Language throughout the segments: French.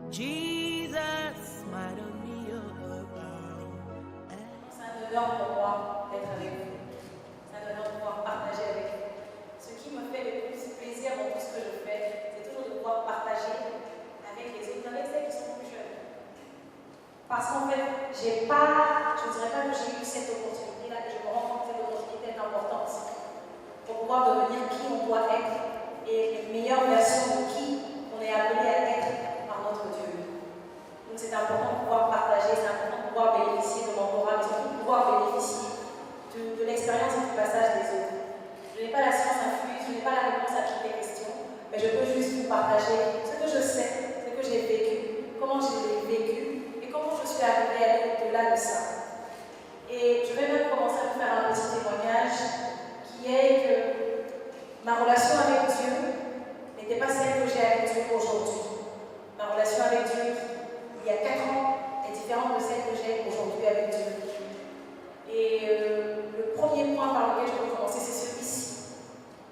Jesus, smile on me around. C'est un honneur pour moi d'être avec vous. C'est un honneur de pouvoir partager avec vous. Ce qui me fait le plus plaisir dans tout ce que je fais, c'est toujours de pouvoir partager avec les autres, avec celles qui sont plus jeunes. Parce qu'en fait, je ne dirais pas que j'ai eu cette opportunité-là, et je me rends compte que cette opportunité est importante pour pouvoir devenir qui on doit être et une meilleure version de qui on est appelé à être par notre Dieu. Donc c'est important de pouvoir partager, c'est important de pouvoir bénéficier de mentorat, mais surtout de pouvoir bénéficier de l'expérience et du passage des autres. Je n'ai pas la science infuse, je n'ai pas la réponse à toutes les questions, mais je peux juste vous partager ce que je sais, ce que j'ai vécu, comment je l'ai vécu et comment je suis arrivée à aller au-delà de ça. Et je vais même commencer à vous faire un petit témoignage qui est que ma relation avec Dieu n'était pas celle que j'ai avec Dieu aujourd'hui. Ma relation avec Dieu, il y a 4 ans, est différente de celle que j'ai aujourd'hui avec Dieu. Et le premier point par lequel je peux commencer, c'est celui-ci.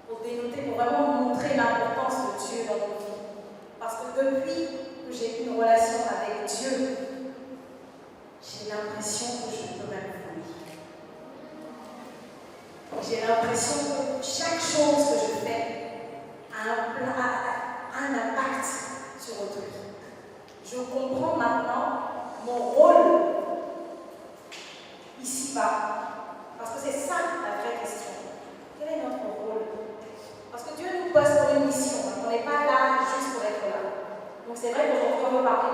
Pour dénoter, pour vraiment montrer l'importance de Dieu dans nos vies. Parce que depuis que j'ai eu une relation avec Dieu, j'ai l'impression que je peux même vouloir. J'ai l'impression que chaque chose que je fais a un impact sur autrui. Je comprends maintenant mon rôle ici-bas. Parce que c'est ça la vraie question. Quel est notre rôle? Parce que Dieu nous passe pour une mission. On n'est pas là juste pour être là. Donc c'est vrai qu'aujourd'hui on veut parler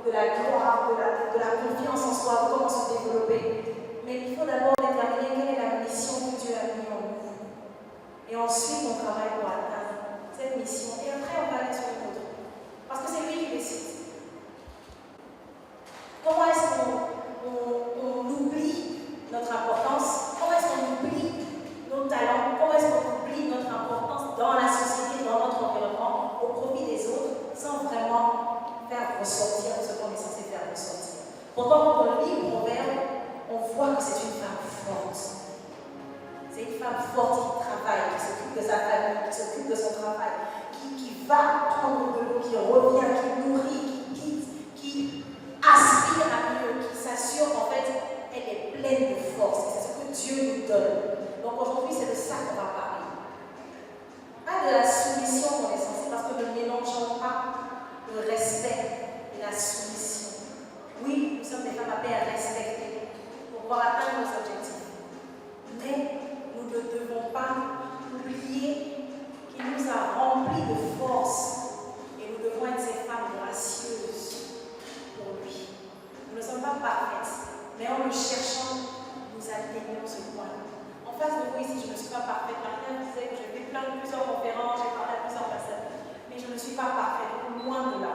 de la gloire, de la confiance en soi, de comment se développer. Mais il faut d'abord déterminer quelle est la mission que Dieu a mis en nous. Et ensuite on travaille pour atteindre cette mission. Et après on va aller sur une autre. Parce que c'est lui qui décide. Comment est-ce qu'on oublie notre importance? Comment est-ce qu'on oublie nos talents? Comment est-ce qu'on oublie notre importance dans la société, dans notre environnement, au profit des autres, sans vraiment faire ressortir ce qu'on est censé faire ressortir? Pourtant, quand on lit le proverbe, on voit que c'est une femme forte. C'est une femme forte qui travaille, qui s'occupe de sa famille, qui s'occupe de son travail, qui va prendre de l'eau, qui revient, qui nourrit, qui guide, qui aspire à mieux, qui s'assure qu'en fait, elle est pleine de force. C'est ce que Dieu nous donne. Donc aujourd'hui, c'est de ça qu'on va parler. Pas de la soumission qu'on est censé, parce que ne mélangeons pas le respect et la soumission. Oui, nous sommes des femmes appelées à respecter pour pouvoir atteindre nos objectifs. Mais nous ne devons pas oublier qu'il nous a remplis de force et nous devons être ces femmes gracieuses pour lui. Nous ne sommes pas parfaites, mais en le cherchant, nous atteignons ce point. En face de vous ici, je ne suis pas parfaite. Martin disait que j'ai fait plusieurs conférences, j'ai parlé à plusieurs personnes, mais je ne suis pas parfaite, loin de là.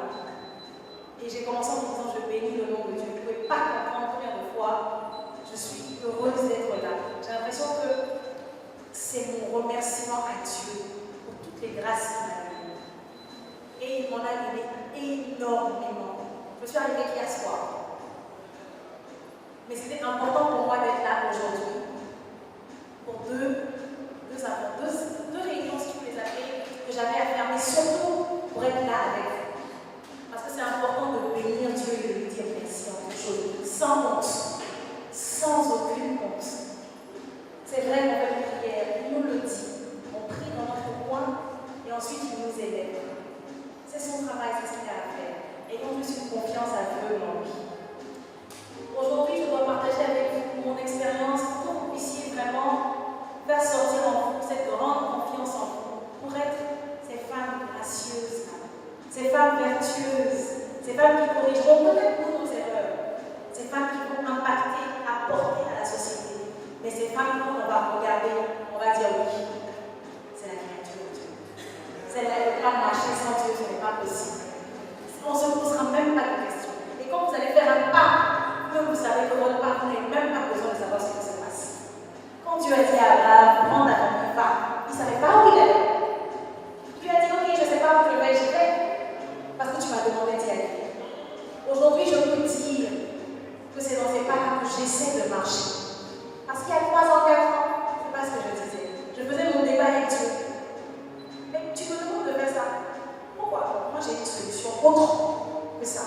Et j'ai commencé en disant je bénis le nom de Dieu. Vous ne pouvez pas comprendre combien de fois je suis heureuse d'être là. J'ai l'impression que c'est mon remerciement à Dieu pour toutes les grâces qu'il m'a données. Et il m'en a donné énormément. Je suis arrivée hier soir. Mais c'était important pour moi d'être là aujourd'hui pour deux réunions, si vous les appelez, que j'avais à faire, mais surtout pour être là avec vous. Parce que c'est important de bénir Dieu et de lui dire merci en toutes choses, sans honte, sans aucune honte. C'est vrai qu'on fait une prière, il nous le dit. On prie dans notre coin et ensuite il nous aide. C'est son travail, c'est ce qu'il a à faire. Ayons juste une confiance aveugle en lui. Aujourd'hui, je dois partager avec vous mon expérience pour que vous puissiez vraiment faire sortir en vous cette grande confiance en vous pour être ces femmes gracieuses, ces femmes vertueuses, ces femmes qui corrigeront peut-être nos erreurs, ces femmes qui vont impacter, apporter à la société. Mais ces femmes, quand on va regarder, on va dire oui, c'est la créature de Dieu. Celle-là ne peut pas marcher sans Dieu, ce n'est pas possible. On ne se posera même pas de questions. Et quand vous allez faire un pas, vous savez que votre part, vous n'avez même pas besoin de savoir ce qui se passe. Quand Dieu a dit à Abraham, prends ta famille, va, il ne savait pas où il allait. Dieu a dit, ok, je ne sais pas où je vais, j'y vais. Parce que tu m'as demandé d'y aller. Aujourd'hui, je peux dire que c'est dans ces pas-là que j'essaie de marcher. Parce qu'il y a 3 ans, 4 ans, je ne sais pas ce que je disais. Je faisais mon débat avec Dieu. Mais tu me demandes de faire ça. Pourquoi? Moi, j'ai une solution autre que ça.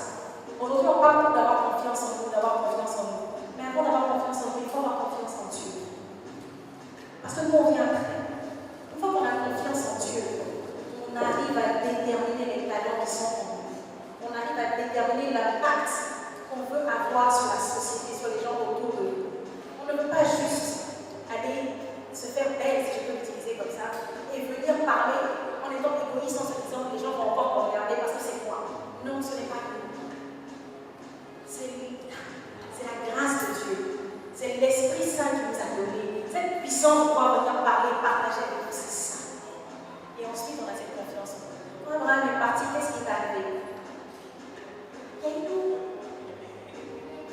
qui sont en nous. On arrive à déterminer l'impact qu'on veut avoir sur la société, sur les gens autour de nous. On ne peut pas juste aller se faire belle, si je peux l'utiliser comme ça, et venir parler en étant égoïste, en se disant que les gens vont encore me regarder parce que c'est moi. Non, ce n'est pas nous. C'est la grâce de Dieu. C'est l'Esprit Saint qui nous a donné cette puissance de pouvoir venir parler, partager avec nous. C'est ça. Et ensuite, on a cette confiance. Quand Abraham est parti, qu'est-ce qui est arrivé?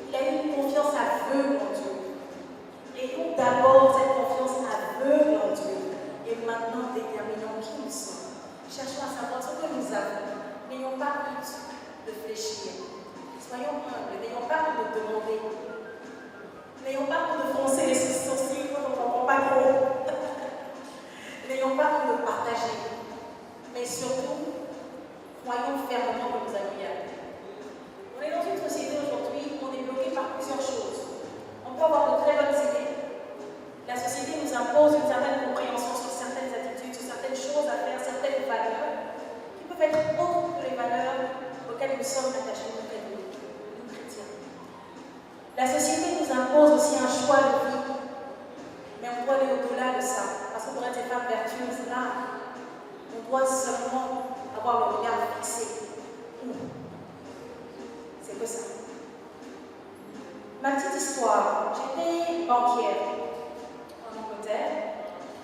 Il a eu une confiance aveugle en Dieu. Et nous, d'abord, cette confiance aveugle en Dieu. Et maintenant, déterminons qui nous sommes. Cherchons à savoir ce que nous avons. N'ayons pas honte de fléchir. Soyons humbles. N'ayons pas honte de demander. N'ayons pas honte de froncer les sourcils quand on ne comprend pas trop. N'ayons pas honte de partager. Mais surtout, croyons fermement que nous allons y arriver. On est dans une société aujourd'hui où on est bloqué par plusieurs choses. On peut avoir de très bonnes idées. La société nous impose une certaine compréhension sur certaines attitudes, sur certaines choses à faire, certaines valeurs qui peuvent être autres que les valeurs auxquelles nous sommes attachés, nous chrétiens. La société nous impose aussi un choix de vie, mais on doit aller au-delà de ça. Parce que pour être des femmes vertueuses, là, on doit seulement avoir le regard fixé. C'est que ça. Ma petite histoire, j'étais banquière en Angleterre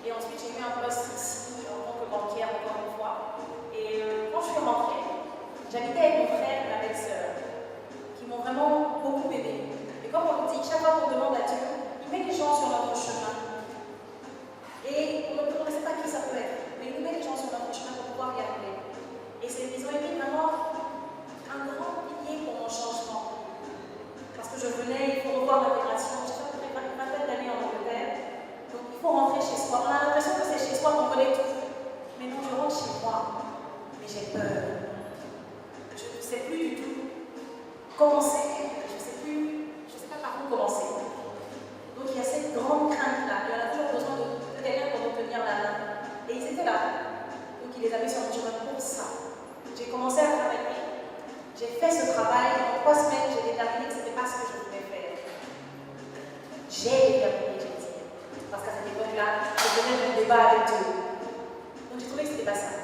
et ensuite j'ai eu un poste ici en tant que banquière encore une fois. Et quand je suis rentrée, j'habitais avec mon frère et ma belle-sœur qui m'ont vraiment beaucoup aidée. Et comme on dit, chaque fois qu'on demande à Dieu, il met des gens sur notre chemin. Et on ne sait pas qui ça peut être, mais il nous met des gens sur notre chemin pour pouvoir y arriver. Et ils ont été vraiment un grand pilier pour mon changement. Parce que je venais, il faut revoir l'intégration. J'ai fait une vingtaine d'années en Angleterre. Donc il faut rentrer chez soi. On a l'impression que c'est chez soi qu'on connaît tout. Mais non, je rentre chez moi. Mais j'ai peur. Je ne sais plus du tout comment c'est. Je ne sais pas par où commencer. Donc il y a cette grande crainte-là. Il y en a toujours besoin de quelqu'un pour nous tenir la main. Et ils étaient là. Donc il les avait sur mon chemin pour ça. J'ai commencé à travailler. J'ai fait ce travail. En 3 semaines, j'ai déterminé que ce n'était pas ce que je voulais faire. J'ai déterminé, j'ai dit. Parce qu'à cette époque-là, je venais d'un débat avec Dieu. Donc j'ai trouvé que ce n'était pas ça.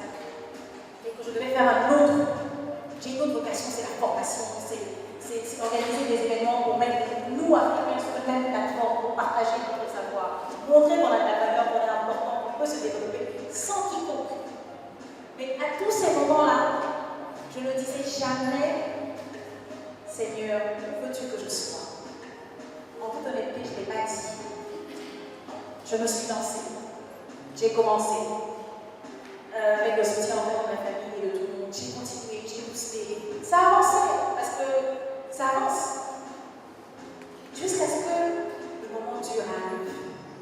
Et que je devais faire un autre. J'ai une autre vocation, c'est la formation. C'est organiser des événements pour mettre nous, Africains, sur une même plateforme, pour partager notre savoir. Montrer qu'on a de la valeur, qu'on est important, qu'on peut se développer sans quiconque. Mais à tous ces moments-là, je ne disais jamais, Seigneur, où veux-tu que je sois? En toute honnêteté, je ne l'ai pas dit. Je me suis lancée. J'ai commencé. Avec le soutien de ma famille et de tout le monde. J'ai continué, j'ai boosté. Ça a avancé, parce que ça avance. Jusqu'à ce que le moment dur arrive.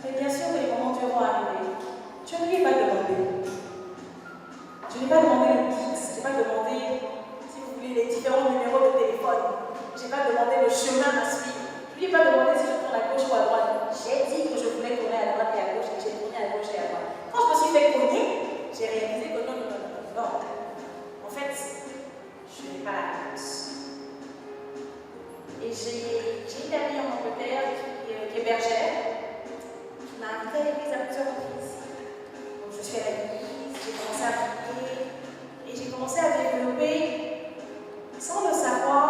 Et bien sûr que les moments durs vont arriver. Je ne lui ai pas demandé. Je n'ai pas demandé le X, je n'ai pas demandé, si vous voulez, les différents numéros de téléphone. Je n'ai pas demandé le chemin à suivre. Je ne lui ai pas demandé si je tourne à gauche ou à droite. J'ai dit que je voulais tourner à droite et à gauche et j'ai tourné à gauche et à droite. Quand je me suis fait cogner, j'ai réalisé que non. En fait, je n'ai pas la réponse. Et j'ai une amie en Angleterre qui est bergère, qui m'a invitée à l'église à plusieurs reprises. Donc je suis à l'église, j'ai commencé à prier et j'ai commencé à développer, sans le savoir,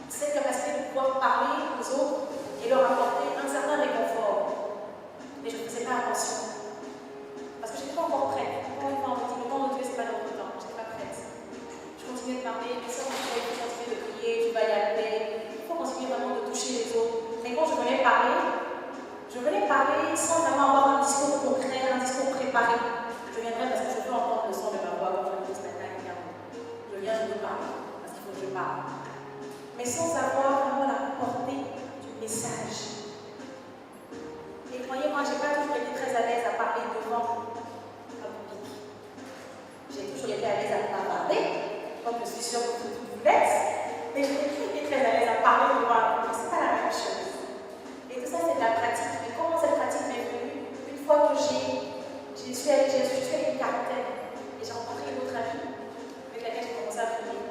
cette capacité de pouvoir parler aux autres et leur apporter un certain réconfort. Mais je ne faisais pas attention. Parce que je n'étais pas encore prête. Encore une fois, on me dit, le temps de Dieu, ce n'est pas notre temps. Je n'étais pas prête. Je continuais de parler, mais ça, il faut continuer de prier, tu vas y arriver. Il faut continuer vraiment de toucher les autres. Mais quand je venais parler sans vraiment avoir un discours concret, un discours préparé. Je viendrai parce que je veux entendre le son de ma voix, comme je le dis ce matin. Je viens, je veux parler, parce qu'il faut que je parle. Mais sans avoir vraiment la portée du message. Et croyez-moi, je n'ai pas toujours été très à l'aise à parler devant un public. J'ai toujours été à l'aise à parler, comme je suis sûre que vous l'êtes, mais je n'ai pas été très à l'aise à parler devant un public. Ce n'est pas la même chose. Et tout ça, c'est de la pratique. Et comment cette pratique m'est venue? Une fois que je suis allée une quarantaine, et j'ai rencontré une autre amie avec laquelle commencé à prier.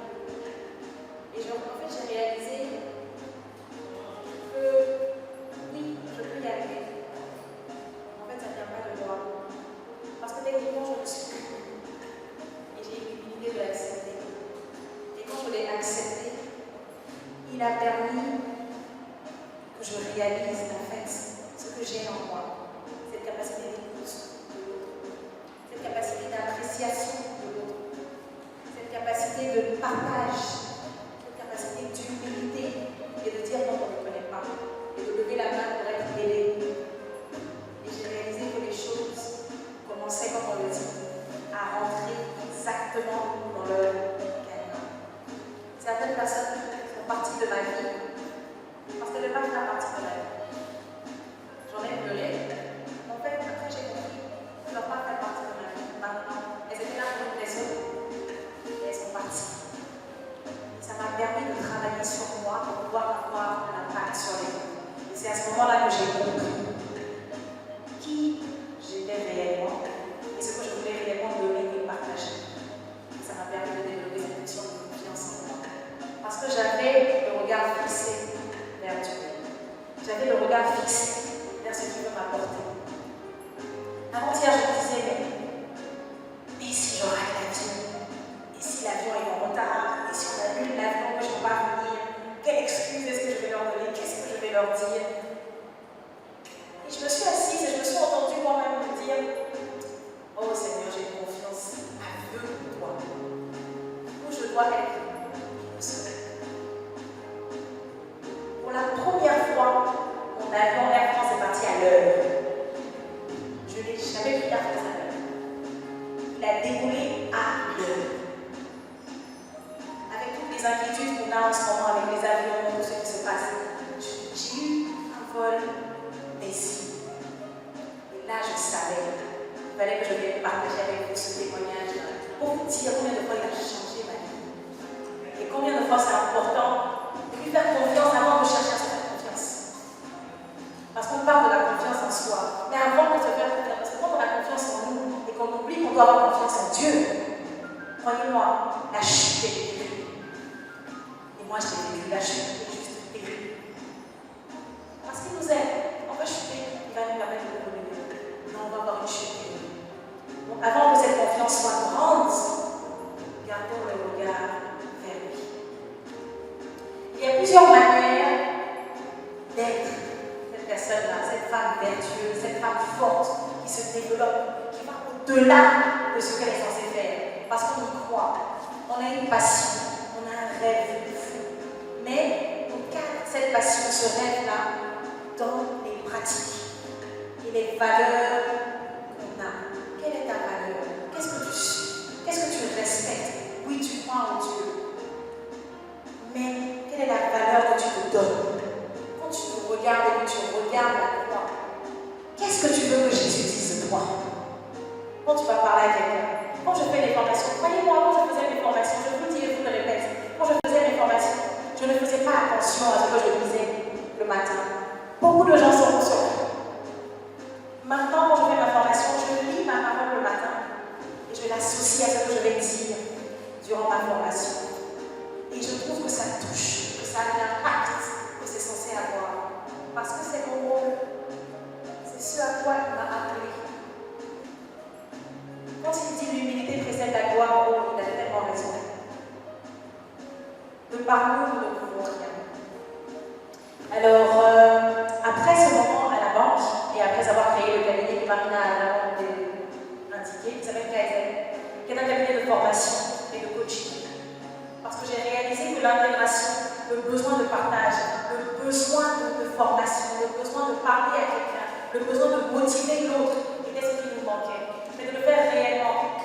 Et en fait, j'ai réalisé que oui, je peux y arriver. En fait, ça ne vient pas de moi. Parce que techniquement, je me suis et j'ai eu l'humilité de l'accepter. Et quand je l'ai accepté, il a permis que je réalise en fait ce que j'ai en moi. Cette capacité d'écoute de l'autre, cette capacité d'appréciation de l'autre, cette capacité de partage, cette capacité d'humilité et de dire non, on ne me connaît pas, et de lever la main pour être aidé. Et j'ai réalisé que les choses commençaient, comme on le dit, à rentrer exactement dans leur canon. Certaines personnes font partie de ma vie parce qu'elles ne font pas partie de ma vie. J'en ai pleuré. En fait, après j'ai compris qu'elles ne doivent pas faire partie de ma vie. Maintenant, elles étaient là pour une raison et elles sont parties. Et ça m'a permis de travailler sur moi pour pouvoir avoir un impact sur les autres. Et c'est à ce moment-là que j'ai compris qui j'étais réellement et ce que je voulais réellement donner et partager. Et ça m'a permis de développer cette mission de confiance en moi. Parce que j'avais le regard fixé vers Dieu. J'avais le regard fixé vers ce qu'il veut m'apporter. Avant-hier, je me disais, mais si je rate l'avion, et si l'avion est en retard, et si on annule l'avion, que je ne peux pas venir, quelle excuse est-ce que je vais leur donner? Qu'est-ce que je vais leur dire? Et je me suis assise et je me suis entendue moi-même me dire, oh Seigneur, j'ai confiance aveugle en toi. Où je dois être seul. Pour la première fois, mon avion Air France est parti à l'heure. Je n'ai jamais pris Air France à l'heure. Il a décollé à l'heure. Avec toutes les inquiétudes qu'on a en ce moment avec les avions, tout ce qui se passe, j'ai eu un vol paisible. Et là, je savais qu'il fallait que je vienne partager avec vous ce témoignage pour vous dire combien de fois il a changé ma vie. Et combien de fois c'est important de lui faire confiance avant de chercher à se faire confiance. Parce qu'on parle de la confiance en soi. Mais avant de se faire confiance, parce que quand on a confiance en nous et qu'on oublie qu'on doit avoir confiance en Dieu, croyez-moi, la chute est terrible. Et moi, je l'ai vécu, la chute est juste terrible. Parce qu'il nous aime. On va chuter, il va nous permettre de nous relever. Non, on va avoir une chute terrible. Donc, avant que cette confiance soit grande, gardons le regard vers lui. Il y a plusieurs manières d'être cette personne-là, cette femme vertueuse, cette femme forte qui se développe, qui va au-delà de ce qu'elle est censée faire. Parce qu'on y croit, on a une passion, on a un rêve fou. Mais on cadre cette passion, ce rêve-là, dans les pratiques et les valeurs qu'on a. Quelle est ta valeur? Qu'est-ce que tu suis? Qu'est-ce que tu respectes? Oui, tu crois en Dieu. Mais quelle est la valeur que tu te donnes? Quand tu te regardes et que tu regardes la croix, qu'est-ce que tu veux que Jésus dise de toi? Quand tu vas parler à quelqu'un, quand je fais les formations, croyez-moi, quand je faisais mes formations, je vous le dis et je vous le répète, quand je faisais mes formations, je ne faisais pas attention à ce que je disais le matin. Beaucoup de gens sont conscients. Maintenant, quand je fais ma formation, je lis ma parole le matin et je l'associe à ce que je vais dire durant ma formation. Et je trouve que ça touche, que ça a l'impact que c'est censé avoir. Parce que c'est mon rôle. C'est ce à quoi il m'a appelé. Quand il dit l'humilité précède la gloire, oh, il a tellement raison. De par nous, nous ne pouvons rien. Alors, après ce moment à la banque, et après avoir créé le cabinet que Marina a indiqué, qui s'appelle KSL, qui est un cabinet de formation et de coaching. Parce que j'ai réalisé que l'intégration, le besoin de partage, le besoin de formation, le besoin de parler à quelqu'un, le besoin de motiver l'autre, était ce qui nous manquait. Mais de le faire réellement.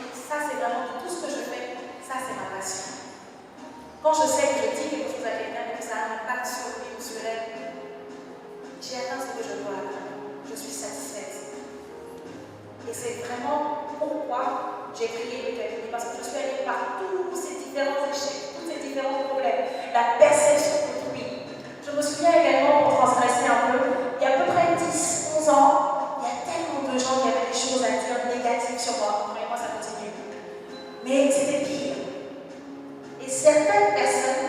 Et ça, c'est vraiment tout ce que je fais, ça, c'est ma passion. Quand je sais que je dis quelque chose à quelqu'un et que ça a un impact sur lui ou sur elle, j'ai atteint ce que je dois atteindre. Je suis satisfaite. Et c'est vraiment pourquoi j'ai créé le cabinet. Parce que je suis allée par tous ces différents échecs, tous ces différents problèmes, la perception d'autrui. Je me souviens également, pour transgresser un peu, il y a à peu près 10, 11 ans, il y a tellement de gens qui avaient des choses à dire négatives sur moi. Croyez-moi, ça continue. Mais c'était pire. certaines personnes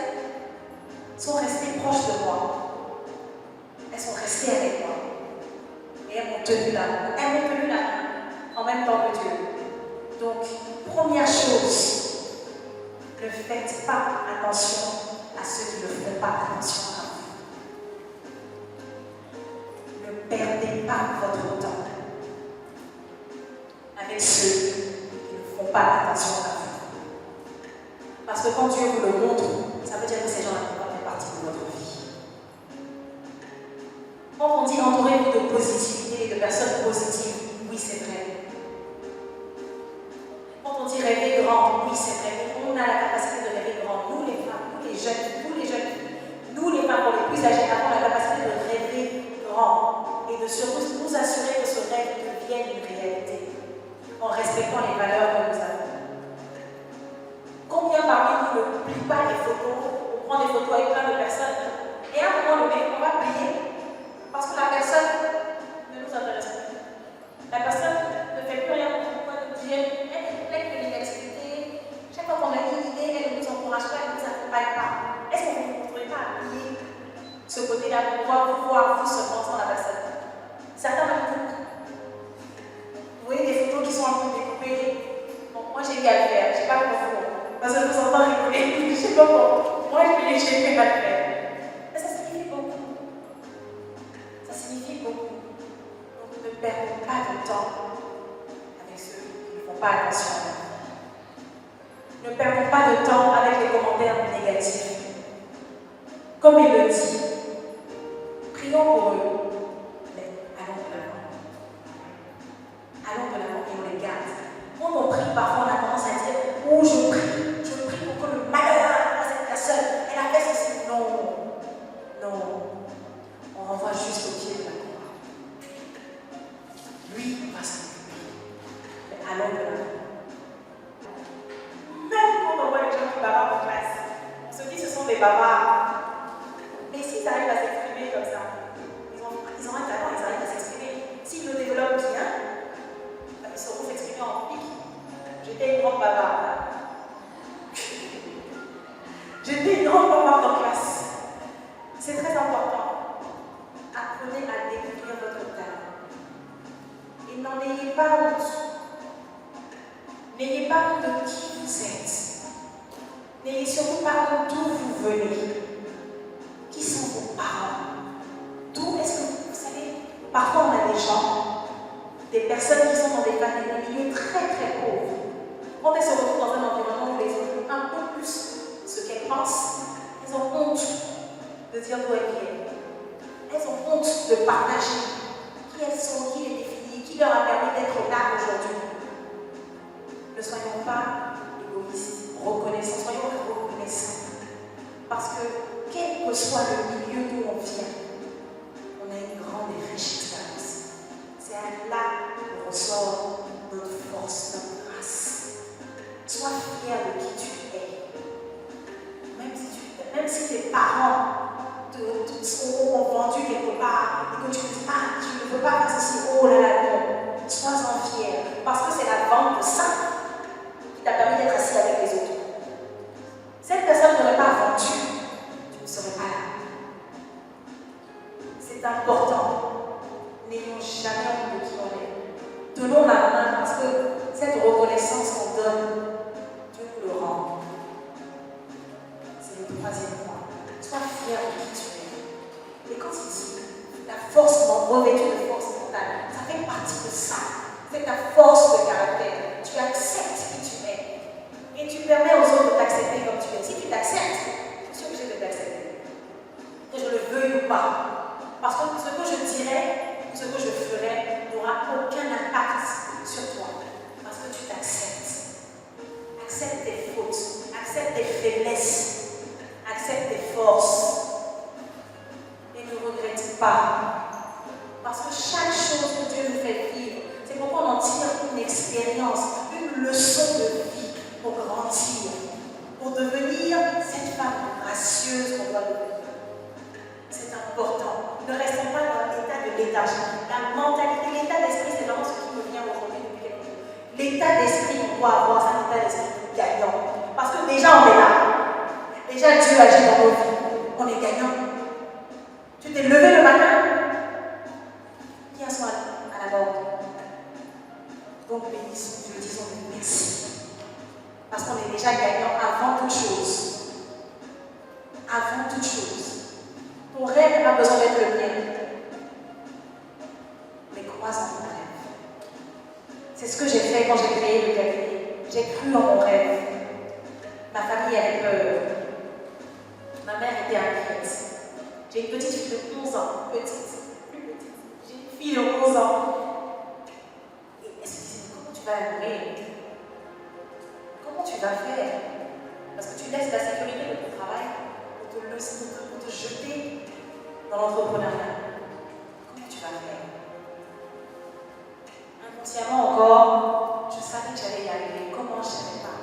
sont restées proches de moi. Elles sont restées avec moi. Et elles m'ont tenu la main. Elles m'ont tenu la main en même temps que Dieu. Donc, première chose, ne faites pas attention à ceux qui ne font pas attention à vous. Ne perdez pas votre temps avec ceux qui ne font pas attention à vous. Parce que quand Dieu vous le montre, ça veut dire que ces gens-là ne font pas faire partie de votre vie. Quand on dit entourez-vous de positivité et de personnes positives, oui, c'est vrai. Quand on dit rêver grand, oui, c'est vrai. On a la capacité de rêver grand. Nous, les femmes, nous, les jeunes, nous, les femmes, pour les plus âgés, avons la capacité de rêver grand et de surtout nous assurer que ce rêve devienne une réalité en respectant les valeurs que nous avons. Combien parmi nous ne plient pas les photos, on prend des photos avec plein de personnes et à un moment donné, on va plier parce que la personne ne nous intéresse plus. La personne ne fait plus rien pour nous, elle est pleine de négativité. Chaque fois qu'on a une idée, elle ne nous encourage pas, elle ne nous accompagne pas. Est-ce que vous ne contrôlez pas à plier ce côté-là pour pouvoir vous voir, vous seulement sans la personne? Certains m'ont dit, vous voyez des photos qui sont un peu découpées. Bon, moi j'ai eu à le faire, je n'ai pas le photo. Parce que je vous entends rigoler, je ne sais pas pourquoi. Moi j'ai fait à le faire. Mais ça signifie beaucoup. Ça signifie beaucoup. Donc ne perdons pas de temps avec ceux qui ne font pas attention. Ne perdons pas de temps avec les commentaires négatifs. Comme il le dit, prions pour eux, mais allons de l'avant. Allons de l'avant et on les garde. Quand on prie, parfois on a tendance à dire, oh je prie pour que le malheur à cette personne, elle a fait ceci. Non, non, on renvoie juste au pied de la croix. Lui va s'en occuper. Mais allons de l'avant. Même quand on voit les gens qui bavardent en classe, on se dit ce sont des bavards. Mais s'ils arrivent à s'exprimer comme ça, ils ont un talent, ils arrivent à s'exprimer. S'ils le développent bien, ils sauront s'exprimer en public. J'étais une grande bavarde. J'étais une grande bavarde en classe. C'est très important. Apprenez à découvrir votre talent. Et n'en ayez pas honte. N'ayez pas honte de qui vous êtes. N'ayez surtout pas honte d'où vous venez. Qui sont vos parents? D'où est-ce que vous savez? Parfois on a des gens, des personnes qui sont dans des familles, des milieux très très pauvres. Quand elles se retrouvent dans un environnement où les autres ont un peu plus ce qu'elles pensent, elles ont honte de dire d'où elles viennent. Elles ont honte de partager qui elles sont, qui les définit, qui leur a permis d'être là aujourd'hui. Ne soyons pas égoïstes, reconnaissants, soyons reconnaissants. Parce que quel que soit le milieu d'où on vient, on a une grande et riche expérience. C'est là que ressort notre force, notre grâce. Sois fier de qui tu es. Même si tes parents ont vendu quelque part et que tu te dis, ah, je ne peux pas faire ceci, oh là là, non. Sois-en fier. Parce que c'est la vente de ça qui t'a permis d'être assis avec les autres. Cette personne n'aurait pas vendu, tu ne serais pas là. C'est important. N'ayons jamais honte de qui on est. Tenons la main parce que cette reconnaissance qu'on donne, Dieu nous le rend. C'est le troisième point. Sois fier de qui tu es. Et quand il dit la force, revêtue de force mentale, ça fait partie de ça. C'est ta force de caractère. Tu acceptes qui tu es. Et tu permets aux autres de t'accepter comme tu es. Si tu t'acceptes, je suis obligée de t'accepter. Que je le veuille ou pas. Parce que ce que je dirai, ce que je ferai, n'aura aucun impact sur toi. Parce que tu t'acceptes. Accepte tes fautes. Accepte tes faiblesses. Accepte tes forces. Et ne regrette pas. Parce que chaque chose que Dieu nous fait vivre, c'est pourquoi on en tire une expérience, une leçon de vie pour grandir, pour devenir cette femme gracieuse qu'on doit devenir. C'est important. Ne restons pas dans l'état de léthargie. La mentalité, l'état d'esprit, c'est vraiment ce qui me vient aujourd'hui depuis quelques jours. L'état d'esprit qu'on doit avoir, c'est un état d'esprit gagnant. Parce que déjà, on est là. Déjà, Dieu agit dans nos vies. On est gagnant. Tu t'es levé le matin. Viens soir à la mort. Donc, bénissons Dieu, disons merci. Parce qu'on est déjà gagnant avant toute chose. Avant toute chose. Ton rêve n'a pas besoin d'être le mien. Mais crois en ton rêve. C'est ce que j'ai fait quand j'ai créé le cabinet. J'ai cru en mon rêve. Ma famille avait peur. Ma mère était inquiète. J'ai une petite fille de 11 ans. Petite. Plus petite. J'ai une fille de 11 ans. Et elle se disait, comment tu vas la nourrir? Comment tu vas faire? Parce que tu laisses la sécurité de ton travail pour te jeter dans l'entrepreneuriat. Comment tu vas faire? Inconsciemment encore, je savais que j'allais y arriver. Comment je ne savais pas.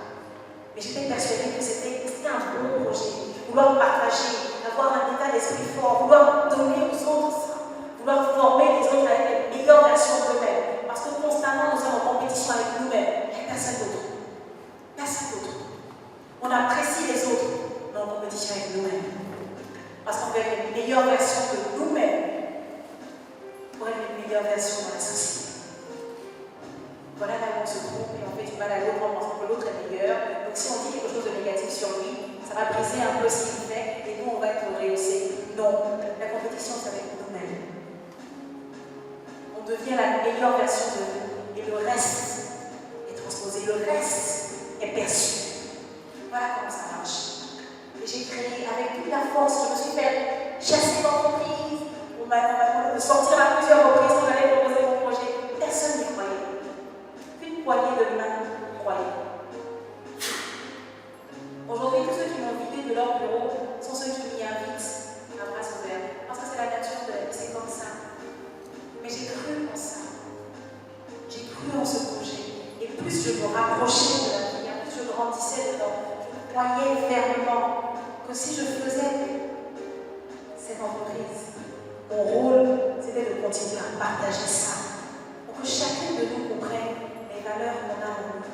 Mais j'étais persuadée que c'était un bon projet. Vouloir partager, avoir un état d'esprit fort, vouloir donner aux autres ça, vouloir former les autres avec les meilleures versions d'eux-mêmes. Parce que constamment, nous sommes en compétition avec nous-mêmes. Il n'y a personne d'autre. Personne d'autre. On apprécie les autres, mais en compétition avec nous-mêmes. Parce qu'on veut être les meilleures versions de nous-mêmes pour être les meilleures versions dans la société. Voilà là où on se trompe et on fait du mal à l'autre en pensant que l'autre est meilleur. Donc si on dit quelque chose de négatif sur lui, ça va briser un peu ce qu'il fait et nous on va être rehaussés. Non, la compétition c'est avec nous-mêmes. On devient la meilleure version de nous et le reste est transposé, le reste est perçu. Voilà comment ça marche. Et j'ai créé avec toute la force, je me suis fait chasser d'entreprise. On m'a demandé de sortir à plusieurs reprises quand j'allais proposer mon projet. Personne n'y croyait. Une poignée de mains croyaient. Aujourd'hui, tous ceux qui m'ont vidé de leur bureau sont ceux qui m'y invitent à bras ouverts. Parce que c'est la nature de la vie, c'est comme ça. Mais j'ai cru en ça. J'ai cru en ce projet. Et plus je me rapprochais de la vie, plus je grandissais dedans, je croyais fermement que si je faisais cette entreprise, mon rôle, c'était de continuer à partager ça. Pour que chacun de nous comprenne les valeurs qu'on a en nous,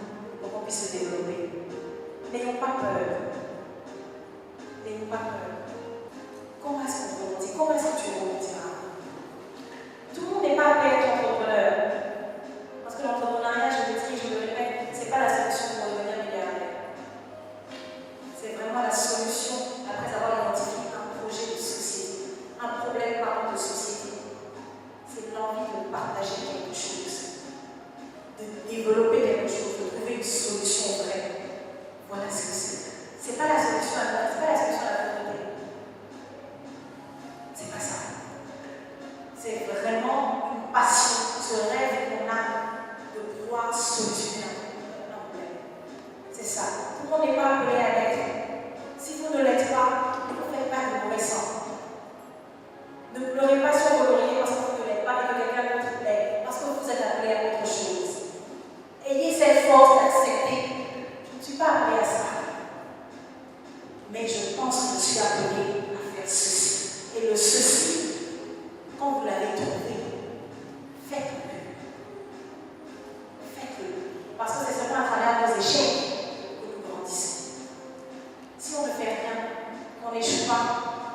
pour qu'on puisse se développer. N'ayons pas peur. N'ayons pas peur. Comment est-ce qu'on rebondit? Comment est-ce que tu rebondiras? Tout le monde n'est pas appelé à être entrepreneur. Parce que l'entrepreneuriat, je le dis, je le répète, ce n'est pas la solution pour devenir milliardaire. C'est vraiment la solution après avoir identifié un projet de société, un problème de société. C'est l'envie de partager quelque chose, de développer quelque chose, de trouver une solution vraie. Voilà ce que c'est. C'est pas la solution à la pauvreté. C'est pas ça. C'est vraiment une passion, ce rêve qu'on a de pouvoir solutionner un problème. C'est ça. Tout le monde n'est pas appelé à l'être. Si vous ne l'êtes pas, ne vous faites pas de mauvais sang. Ne pleurez pas sur vos lauriers parce que vous ne l'êtes pas et que quelqu'un d'autre l'est, parce que vous êtes appelé à autre chose. Ayez cette force d'accepter. Je ne suis pas appelé à ça. Mais je pense que je suis appelé à faire ceci. Et le ceci, quand vous l'avez trouvé, faites-le. Faites-le. Parce que c'est seulement à travers nos échecs que nous grandissons. Si on ne fait rien, qu'on n'échoue pas,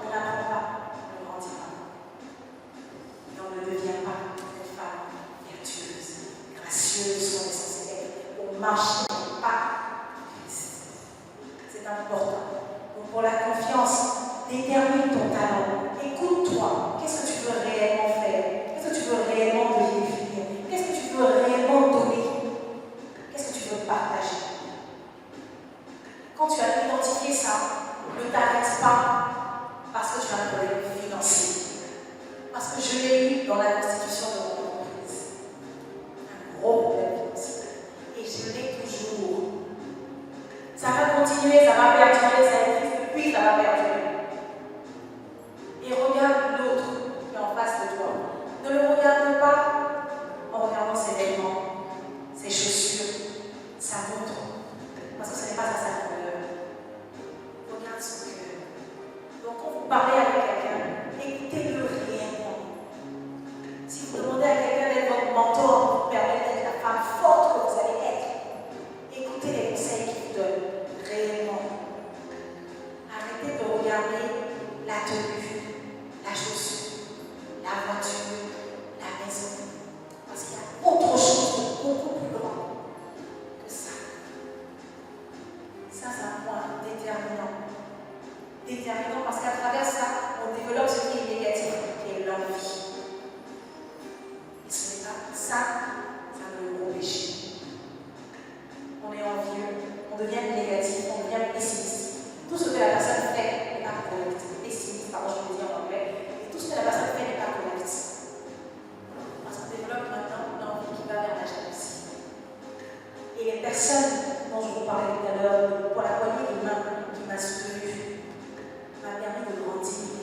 on n'apprend pas, on ne grandit pas. Et on ne devient pas une femme vertueuse, gracieuse, on est censé être. On marche pas. C'est important. Donc pour la confiance, détermine ton talent. Écoute-toi. Qu'est-ce que tu veux réellement faire? Qu'est-ce que tu veux réellement définir? Qu'est-ce que tu veux réellement donner? Qu'est-ce que tu veux partager? Quand tu as identifié ça, ne t'arrête pas parce que tu as un problème financier. Parce que je l'ai eu dans la constitution de mon entreprise. Un gros problème financier. Et je l'ai toujours. Ça va continuer, ça va perdurer, ça existe depuis, ça va perdurer. Et regarde l'autre qui est en face de toi. Ne le regarde pas en regardant ses vêtements, ses chaussures, sa montre. Parce que ce n'est pas à sa couleur. Regarde son cœur. Donc quand vous parlez avec quelqu'un, écoutez-le réellement. Si vous demandez à quelqu'un d'être votre mentor, vous permettez d'être la femme forte que vous allez être. Écoutez les conseils qu'il vous donne réellement. Arrêtez devient négatif, on devient pessimiste. Tout ce que la personne fait n'est pas correct. Pessimiste, pardon, je peux le dire en anglais. Et tout ce que la personne fait n'est pas correct. Parce qu'on développe maintenant une envie qui va vers la jalousie. Et les personnes dont je vous parlais tout à l'heure, pour la poignée de main qui m'a soutenue, m'a permis de grandir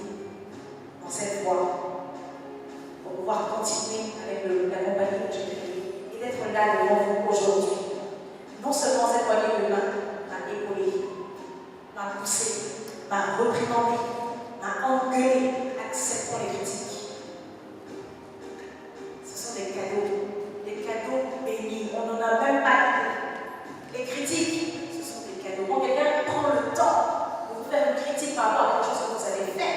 dans cette voie pour pouvoir continuer avec la compagnie que j'ai créée et d'être là devant vous aujourd'hui. Non seulement cette poignée de main m'a épaulé, m'a poussé, m'a reprimandé, m'a engueulé, acceptant les critiques. Ce sont des cadeaux bénis. On n'en a même pas idée. Les critiques, ce sont des cadeaux. Quand quelqu'un prend le temps de vous faire une critique par rapport à quelque chose que vous avez fait,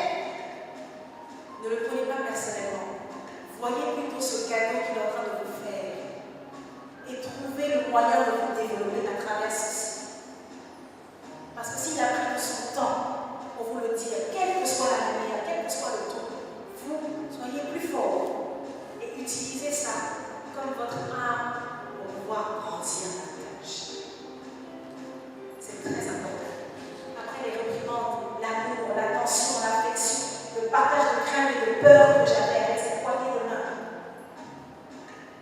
ne le prenez pas personnellement. Voyez plutôt ce cadeau qu'il est en train de vous faire et trouvez le moyen de vous développer à travers ceci. Parce que s'il a pris de son temps pour vous le dire, quelle que soit la manière, quel que soit le ton, vous soyez plus fort et utilisez ça comme votre arme pour pouvoir grandir davantage. C'est très important. Après les reprimandes, l'amour, l'attention, l'affection, le partage de crainte et de peur que j'avais avec cette poignée de main,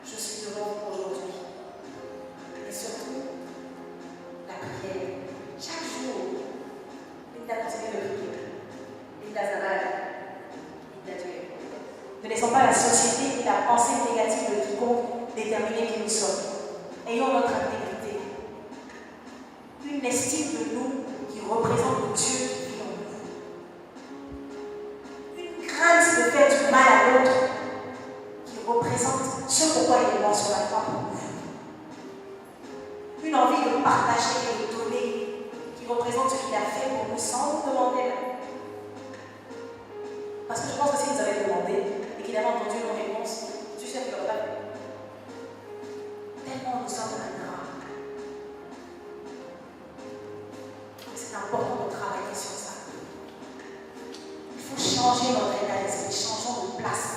je suis devant vous aujourd'hui. Et surtout, la prière. Chaque jour, Linda continue de prier. Linda Zabal, Linda Dieu. Ne laissons pas la société et la pensée négative de quiconque déterminer qui nous sommes. Ayons notre intégrité. Une estime de nous qui représente le Dieu qui vit en nous. Une crainte de faire du mal à l'autre qui représente ce pourquoi il est mort sur la croix pour nous. Une envie de partager et de donner qui représente ce qu'il a fait pour nous sans nous demander même. Parce que je pense que s'il nous avait demandé et qu'il avait entendu nos réponses, je suis sûre qu'il n'aurait pas fait. Tellement nous sommes ingrats. C'est important de travailler sur ça. Il faut changer notre état d'esprit, changeons de place.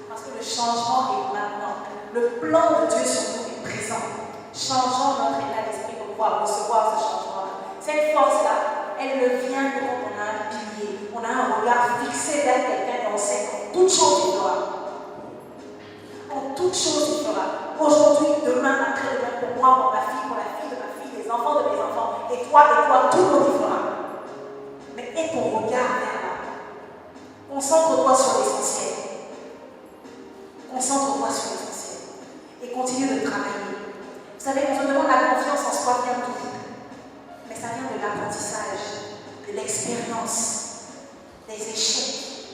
Parce que le changement est maintenant. Le plan de Dieu sur nous est présent. Changeons notre état d'esprit pour pouvoir recevoir ce changement. Cette force-là, elle ne vient que quand on a un pilier, on a un regard fixé vers quelqu'un et on sait qu'en toute chose il fera. En toute chose il fera. Aujourd'hui, demain, après-demain, pour moi, pour ma fille, pour la fille de ma fille, les enfants de mes enfants, et toi, tout le monde y fera. Mais aie ton regard vers là. Concentre-toi sur l'essentiel. Concentre-toi sur l'essentiel. Et continue de travailler. Vous savez, on se demande la confiance en soi vient d'où? Mais ça vient de l'apprentissage, de l'expérience, des échecs,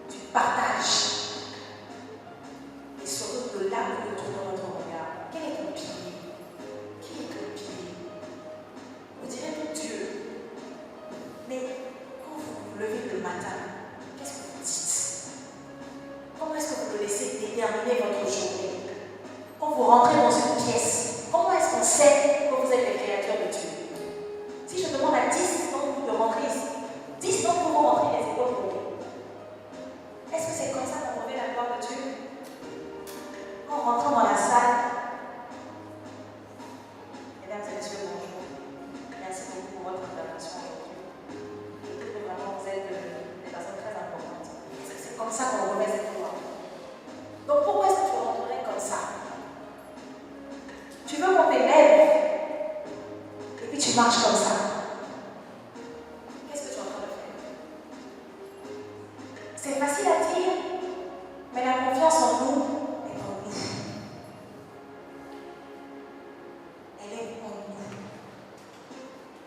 du partage. Et surtout de là où nous tournons notre regard. Quel est ton pilier? Qui est ton pilier? Vous direz tout Dieu. Mais quand vous vous levez le matin, qu'est-ce que vous dites? Comment est-ce que vous le laissez déterminer votre journée? Quand vous rentrez dans une pièce, comment est-ce qu'on sait que vous êtes les créatures de Dieu? Si je demande à 10 d'entre vous de rentrer ici, 10 d'entre vous vont rentrer les épaules tombées. Est-ce que c'est comme ça qu'on revêt la gloire de Dieu? En rentrant dans la salle, mesdames et messieurs, bonjour. Merci beaucoup pour votre intervention aujourd'hui. Je trouve que vraiment vous êtes des personnes très importantes. C'est comme ça qu'on remet cette gloire. Donc pourquoi est-ce que tu rentrerais comme ça? Tu veux qu'on t'élève et puis tu marches comme ça. Qu'est-ce que tu es en train de faire? C'est facile à dire, mais la confiance en nous est en nous. Elle est en nous.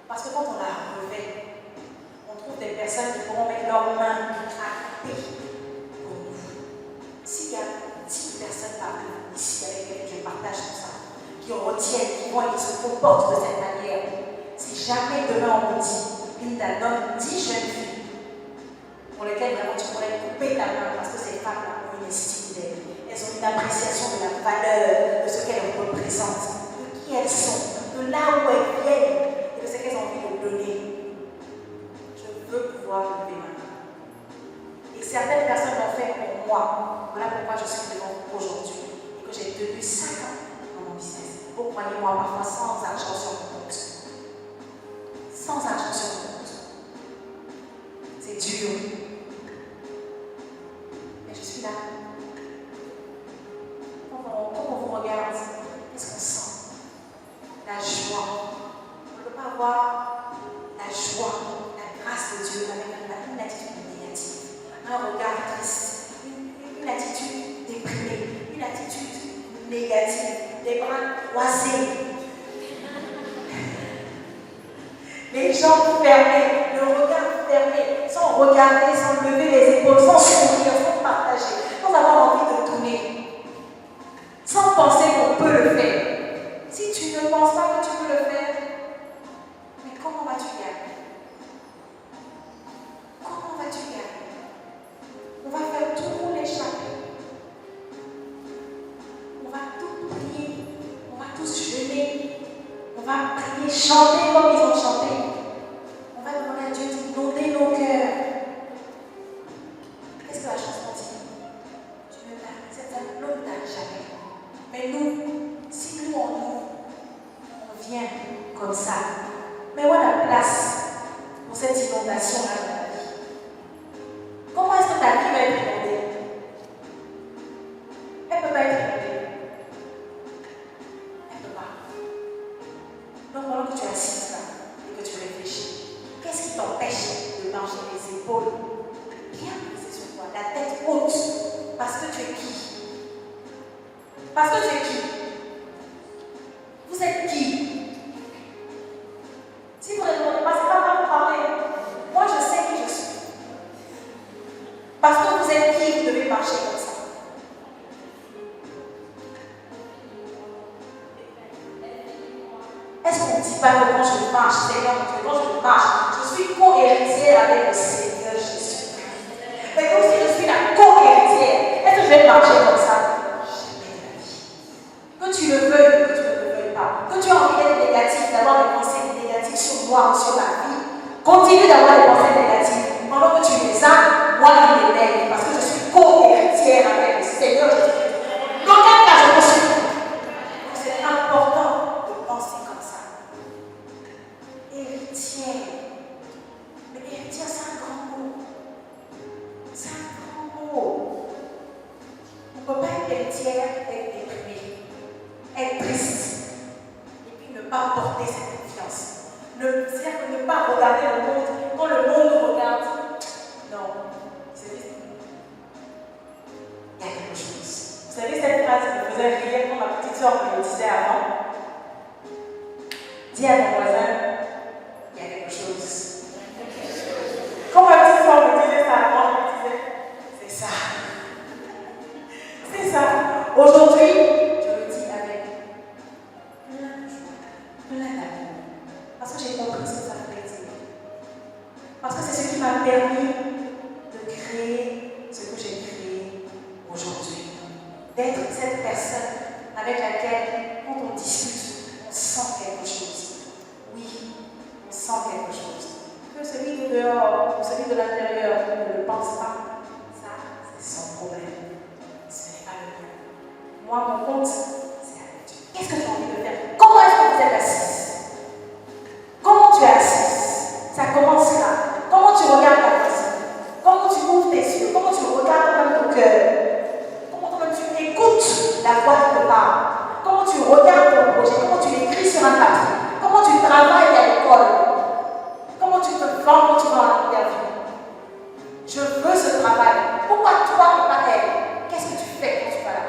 Parce que quand on la revêt, on trouve des personnes qui pourront mettre leurs mains à paix pour nous. S'il y a 10 personnes parmi nous ici avec lesquelles je partage tout ça, qui retiennent, qui vont et qui se comportent de cette manière, si jamais demain on me dit, Linda donne 10 jeunes filles pour lesquelles vraiment tu pourrais couper ta main parce que ces femmes ont une estime d'elles. Elles ont une appréciation de la valeur, de ce qu'elles représentent, de qui elles sont, de là où elles viennent et de ce qu'elles ont envie de donner. Je veux pouvoir lever ma main. Et certaines personnes l'ont fait pour moi. Voilà pourquoi je suis devant vous aujourd'hui et que j'ai tenu 5 ans dans mon business. Vous croyez-moi, parfois sans argent sur mon compte. sans argent sur le compte. C'est dur. Mais je suis là. Quand on vous regarde, qu'est-ce qu'on sent? La joie. On ne peut pas avoir la joie, la grâce de Dieu avec une attitude négative, un regard triste, une attitude déprimée, une attitude négative, les bras croisés, les jambes fermées, le regard fermé, sans regarder, sans lever les épaules, sans sourire, sans partager, sans avoir envie de tourner, sans penser qu'on peut le faire. Si tu ne penses pas que tu peux le faire, mais comment vas-tu y arriver? Comment vas-tu y arriver? On va faire tout l'échapper. On va tout prier. On va tous jeûner. On va prier, chanter comme ils ont chanté. On va demander à Dieu d'inonder nos cœurs. Qu'est-ce que la chanson dit? L'homme ne t'a jamais. Mais nous, si nous en nous, on vient comme ça. Mais où est la place pour cette inondation-là dans ta vie? Comment est-ce que ta vie va être inondée? Elle ne peut pas être inondée. Elle ne peut pas. Donc pendant que tu es assise là et que tu réfléchis, qu'est-ce qui t'empêche de marcher les épaules bien posées sur toi, la tête haute? Parce que tu es qui? Parce que tu es qui? Vous êtes qui? Si vous ne demandez pas, c'est pas mal de parler. Moi, je sais qui je suis. Parce que vous êtes qui, vous devez marcher comme ça. Est-ce qu'on ne dit pas que quand je marche, Seigneur, quand je marche, je suis co-héritière avec le Seigneur Jésus? Mais comme si je suis la co-héritière, est-ce que je vais marcher comme ça? Que tu le veuilles ou que tu ne le veuilles pas, que tu as envie d'être négatif, d'avoir des pensées négatives sur moi ou sur ma vie, continue d'avoir des pensées négatives. Pendant que tu les as, moi je les lève parce que je suis co-héritière avec le Seigneur Jésus. Dans quel cas je me suis? Donc c'est important de penser comme ça. Héritière. Mais héritière, c'est un grand mot. C'est un grand mot. On ne peut pas être héritière et être déprimée, être triste, et puis ne pas porter cette confiance. C'est-à-dire que ne pas regarder le monde quand le monde nous regarde. Non, c'est juste. Il y a quelque chose. Vous savez, cette phrase me faisait rire quand ma petite soeur me le disait avant. Dis à ton voisin, il y a quelque chose. Quand ma petite soeur me disait ça avant, je me disais, c'est ça. C'est ça. Aujourd'hui, je le dis avec plein de joie, plein d'amour. Parce que j'ai compris ce que ça voulait dire. Parce que c'est ce qui m'a permis de créer ce que j'ai créé aujourd'hui. D'être cette personne avec laquelle, quand on discute, on sent quelque chose. Oui, on sent quelque chose. Que celui de dehors ou celui de l'intérieur ne le pense pas, ça, c'est son problème. Ce n'est pas le mien. Moi, mon compte, c'est avec Dieu. Qu'est-ce que tu as envie de faire? Comment est-ce que vous êtes assise? Comment tu es assise? Ça commence là. Comment tu regardes ta personne? Comment tu ouvres tes yeux? Comment tu regardes dans ton cœur? Comment tu écoutes la voix qui te parle? Comment tu regardes ton projet? Comment tu écris sur un papier? Comment tu travailles à l'école? Comment tu te vends quand tu vas à l'interview? Je veux ce travail. Pourquoi toi et pas elle? Qu'est-ce que tu fais quand tu vas là?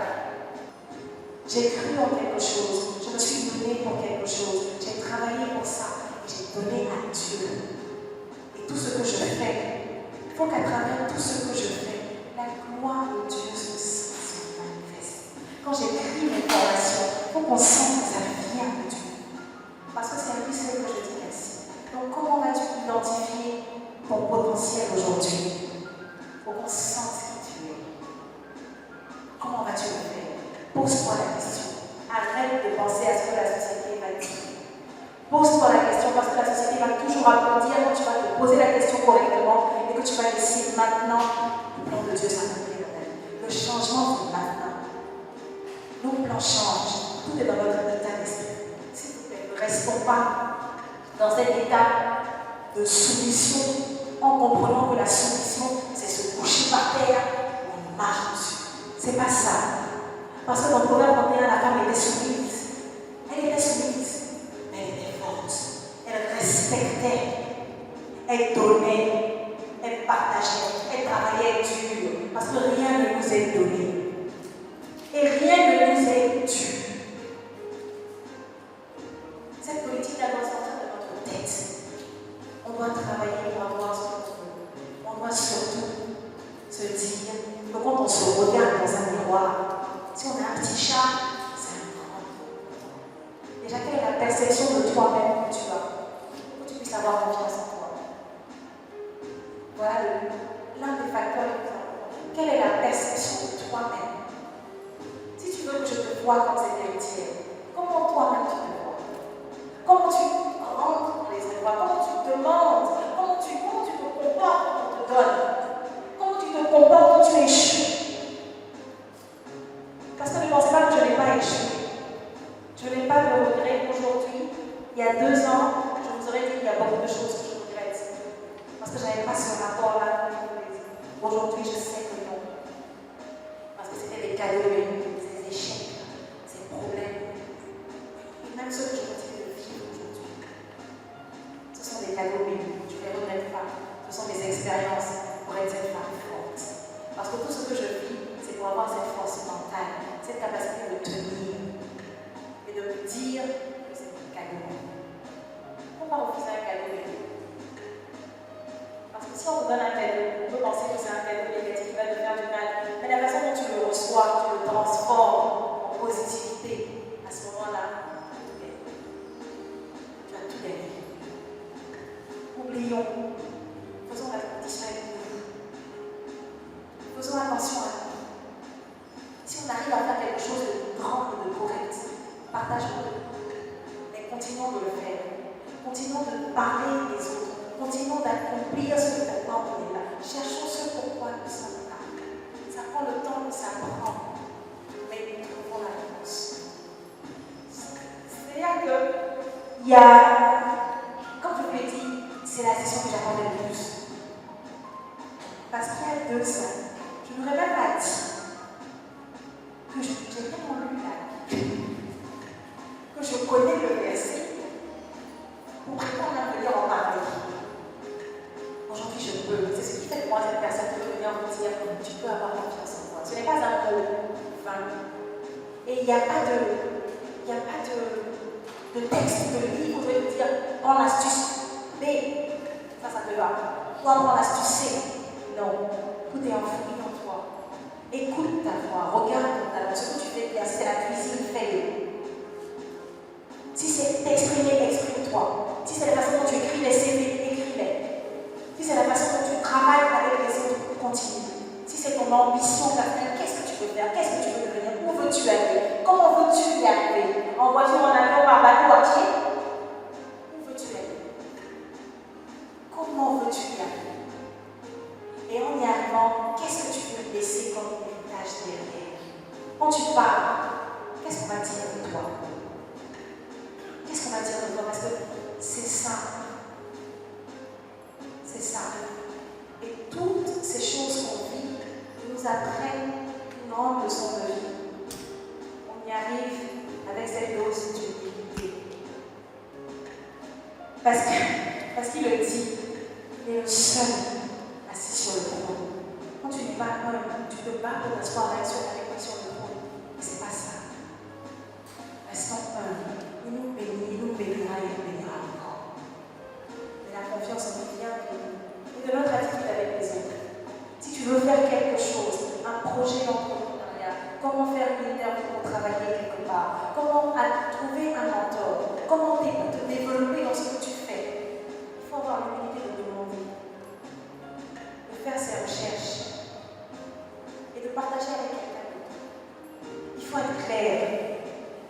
J'ai cru en quelque chose. Je me suis donné pour quelque chose. J'ai travaillé pour ça. J'ai donné à Dieu. Et tout ce que je fais, il faut qu'à travers tout ce que je fais, la gloire de Dieu se manifeste. Quand j'écris mes formations, il faut qu'on sente que ça vient de Dieu. Parce que c'est à lui seul que je dis merci. Donc comment vas-tu identifier ton potentiel aujourd'hui? Il faut qu'on sente qui tu es. Comment vas-tu le faire? Pose-toi la question. Arrête de penser à ce que la société va dire. Pose-toi la question parce que la société va toujours applaudir quand tu vas te poser la question correctement et que tu vas décider maintenant, le plan de Dieu s'accomplit dans ta vie. Le changement, c'est maintenant. Nos plans changent. Tout est dans notre état d'esprit. S'il vous plaît, ne restons pas dans cet état de soumission, en comprenant que la soumission, c'est se coucher par terre, on marche dessus. C'est pas ça. Parce que dans le Proverbe 21, la femme était soumise. Elle était soumise, mais elle était forte. Elle respectait. Elle donnait. Elle partageait. Elle travaillait dur. Parce que rien ne nous est donné. Et rien ne nous est dû. Cette politique-là doit sortir de notre tête. On doit travailler pour avoir ce qu'on veut. On doit surtout se dire que quand on se regarde dans un miroir, si on a un petit chat, c'est un grand. Déjà, quelle est la perception de toi-même que tu as pour que tu puisses avoir confiance en toi? Voilà l'un des facteurs les plus importants. Quelle est la perception de toi-même? Si tu veux que je te vois comme cette héritière, comment toi-même tu te vois? Comment tu rentres dans les endroits? Comment tu demandes? Comment tu te comportes quand on te donne? Comment tu te comportes quand tu échoues? Parce que ne pensez pas que je n'ai pas échoué. Je n'ai pas de regrets aujourd'hui. Il y a 2 ans, je vous aurais dit qu'il y a beaucoup de choses que je regrette. Parce que je n'avais pas ce rapport-là. Aujourd'hui, je sais que non. Parce que c'était des cadeaux, des échecs, des problèmes. Et même ceux que je continue de vivre aujourd'hui. Ce sont des cadeaux bénis. Je ne les regrette pas. Ce sont des expériences pour être cette femme forte. Parce que tout ce que je vis, c'est pour avoir cette force mentale, cette capacité de tenir et de me dire que c'est un cadeau. Pourquoi refuser un cadeau béni? Parce que si on vous donne un cadeau, on peut penser que c'est un cadeau négatif qui va te faire du mal. Mais la façon dont tu le reçois, tu le transformes en positivité, à ce moment-là, tu as tout gagné. Oublions, faisons la compétition avec nous. Faisons attention à nous. Si on arrive à faire quelque chose de grand et de correct, partageons-le. Mais continuons de le faire. Continuons de parler des autres. Continuons d'accomplir ce pourquoi on est là. Cherchons ce pourquoi nous sommes là. Ça prend le temps que ça prend. Mais nous trouvons la réponse. C'est-à-dire qu'il y a, comme je vous l'ai dit, c'est la session que j'attendais le plus. Parce qu'il y a 2 ans, je n'aurais même pas dit que j'ai vraiment lu la Bible, que je connais le verset pour prétendre à venir en parler. Aujourd'hui, je peux. C'est ce qui fait de moi cette personne qui peut venir vous dire que tu peux avoir confiance en toi. Ce n'est pas un mot vain. Et il n'y a pas de texte de livre où je vais te dire prends l'astuce B, ça te va. Ou prends l'astuce C. Non, tout est enfoui en toi. Écoute ta voix, regarde ton talent. Ce que tu fais bien, si c'est la cuisine, fais-le. Si c'est t'exprimer, exprime-toi. Si c'est la façon dont tu écris les CV, écris-les. Si c'est la façon dont tu travailles avec les autres, continue. Si c'est ton ambition personnelle, qu'est-ce que tu veux faire? Qu'est-ce que tu veux devenir? Où veux-tu aller? Comment veux-tu y arriver? En voiture, en avion, par bateau, à pied? Où veux-tu aller? Comment veux-tu y arriver? Et en y arrivant, qu'est-ce que tu veux laisser comme héritage derrière? Quand tu parles, qu'est-ce qu'on va dire de toi? Qu'est-ce qu'on va dire de toi? Parce que c'est ça. C'est ça. Et toutes ces choses qu'on vit nous apprennent une grande leçon de vie. On y arrive avec cette dose d'humilité. Parce qu'il le dit, il est le seul assis sur le trône. Quand tu n'es pas homme, tu te bats pour t'asseoir avec moi sur le trône. Mais ce n'est pas ça. Restons humbles. Il nous bénit, il nous bénira et il nous bénira encore. Mais la confiance en lui vient de nous. Et de notre attitude avec les autres. Si tu veux faire quelque chose, un projet d'entrepreneuriat, comment faire une interview pour travailler quelque part, comment trouver un mentor, comment te développer dans ce que tu fais, il faut avoir l'humilité de demander, de faire ses recherches et de partager avec quelqu'un d'autre. Il faut être clair,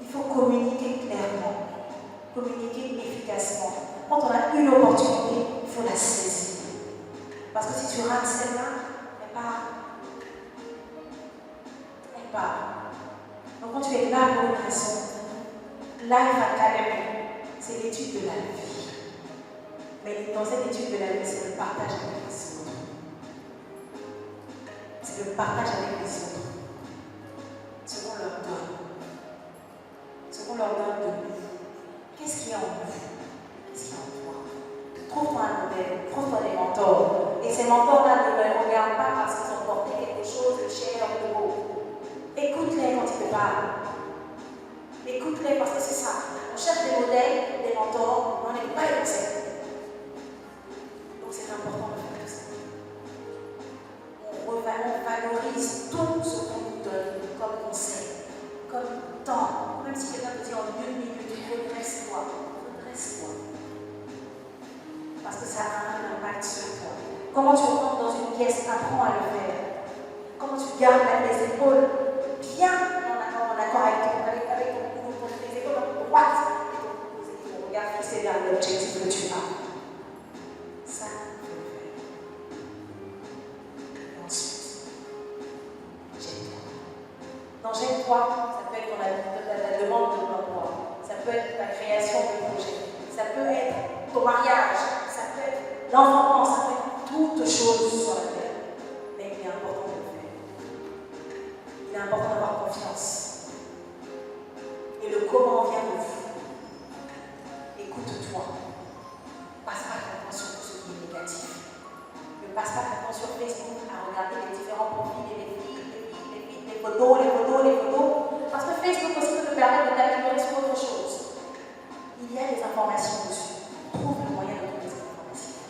il faut communiquer clairement, communiquer efficacement. Quand on a une opportunité, il faut la saisir. Parce que si tu rates celle-là, elle part. Donc quand tu es là pour une raison, Life Academy, c'est l'étude de la vie. Mais dans cette étude de la vie, c'est le partage avec les autres. C'est le partage avec les autres. Ce qu'on leur donne. Ce qu'on leur donne de nous. Qu'est-ce qu'il y a en nous? Qu'est-ce qu'il y a en toi? Trouve-toi un modèle, trouve-toi des mentors. Et ces mentors-là ne les regardent pas parce qu'ils ont porté quelque chose de cher, de beau. Écoute-les quand ils te parlent. Écoute-les parce que c'est ça. On cherche des modèles, des mentors, mais on n'est pas excellent. Donc c'est important de faire tout ça. On valorise tout ce qu'on nous donne comme conseil, comme temps. Même si quelqu'un te dit en 2 minutes, redresse-toi. Redresse-toi. Parce que ça a un impact sur toi. Comment tu rentres dans une pièce, apprends à le faire. Comment tu gardes les épaules bien en accord avec tes épaules droites et ton regard fixé vers l'objectif que tu as. Ça, il faut le faire. Et ensuite, j'aime-toi. Non, j'aime-toi, ça peut être ta demande de l'emploi, ça peut être ta création de projet, ça peut être ton mariage, ça peut être l'enfant, ça peut être toutes choses sur la terre. Mais il est important de le faire. Il est important d'avoir confiance. Et le comment vient de vous. Écoute-toi. Passe pas ton temps sur tout ce qui est négatif. Ne passe pas ton temps sur Facebook à regarder les différents profils et les filles, les photos. Parce que Facebook aussi peut te permettre de t'améliorer sur autre chose. Il y a des informations dessus. Trouve le moyen de trouver ces informations.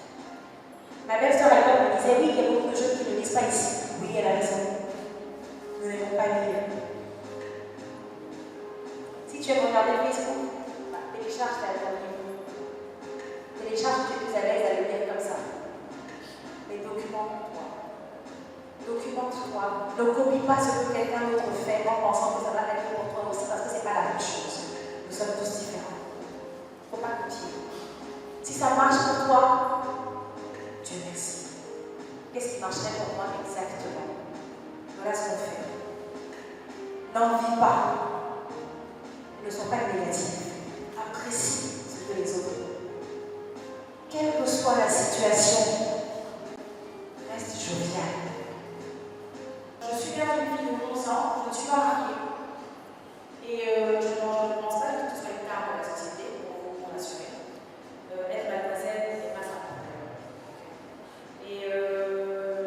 Ma belle-sœur à l'époque me disait oui, il y a beaucoup de choses qui ne disent pas ici. Oui, elle a raison. Nous n'aimons pas lire. Si tu aimes regarder Facebook, télécharge ta livre. Télécharge, tu es plus à l'aise à le lire comme ça. Mais documente-toi. Documente-toi. Ne copie pas ce que quelqu'un d'autre fait en pensant que ça va être pour toi aussi, parce que ce n'est pas la même chose. Nous sommes tous différents. Il ne faut pas copier. Si ça marche pour toi, Dieu merci. Qu'est-ce qui marcherait pour moi exactement? Voilà ce qu'on fait. N'en vis pas. Ne sois pas négatif. Apprécie ce que les autres font. Quelle que soit la situation, reste jovial. Je suis bien une fille de 11 ans, je ne suis pas mariée. Et je ne pense pas que ce soit une carte de la société pour m'en assurer. Être mademoiselle n'est pas un problème. Et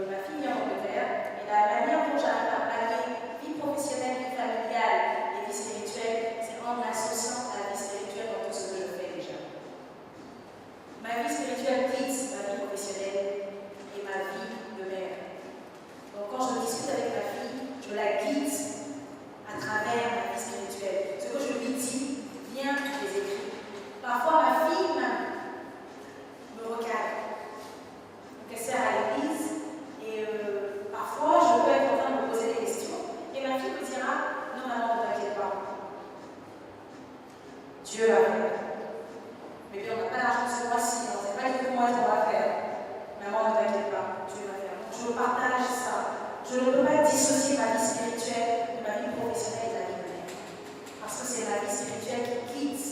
ma fille est en Angleterre, et la manière dont j'arrive à pallier vie professionnelle, vie familiale et vie spirituelle, c'est en associant la vie spirituelle dans tout ce que je fais déjà. Ma vie spirituelle quitte ma vie professionnelle et ma vie de mère. Donc quand je discute avec ma fille, je la guide à travers ma vie spirituelle. Ce que je lui dis vient des écrits. Parfois ma fille me regarde. Donc elle sert à l'église et parfois je peux être en train de me poser des questions et ma fille me dira non maman, ne t'inquiète pas. Dieu va faire. Mais bien on n'a pas d'argent ce mois-ci, on ne sait pas du tout comment on va faire. Maman, ne t'inquiète pas, Dieu va faire. Donc je partage ça. Je ne peux pas dissocier ma vie spirituelle de ma vie professionnelle et de la vie de mère. Parce que c'est ma vie spirituelle qui quitte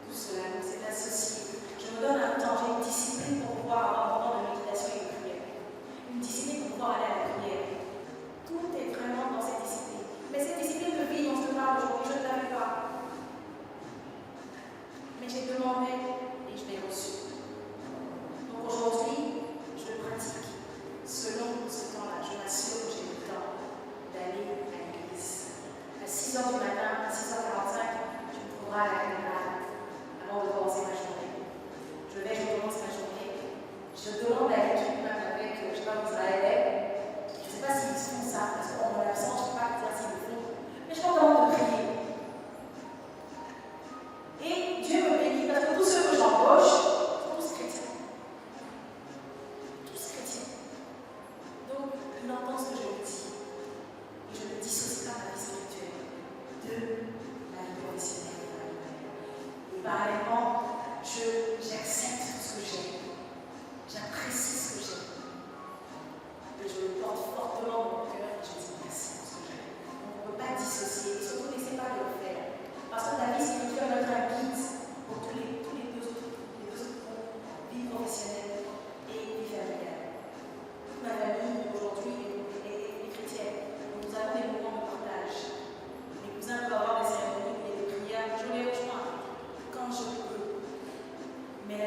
tout cela, donc c'est associé. Je me donne un temps, j'ai une discipline pour pouvoir avoir un moment de méditation et de prière. Une discipline pour pouvoir aller à la prière. Tout est vraiment dans cette discipline. Mais cette discipline de vie dont je te parle aujourd'hui, je ne l'avais pas. Mais j'ai demandé et je l'ai reçu. Donc aujourd'hui, je pratique selon ce temps-là. Je m'assure que j'ai le temps d'aller à l'église. À 6h du matin, à 6h45, je me trouverai à la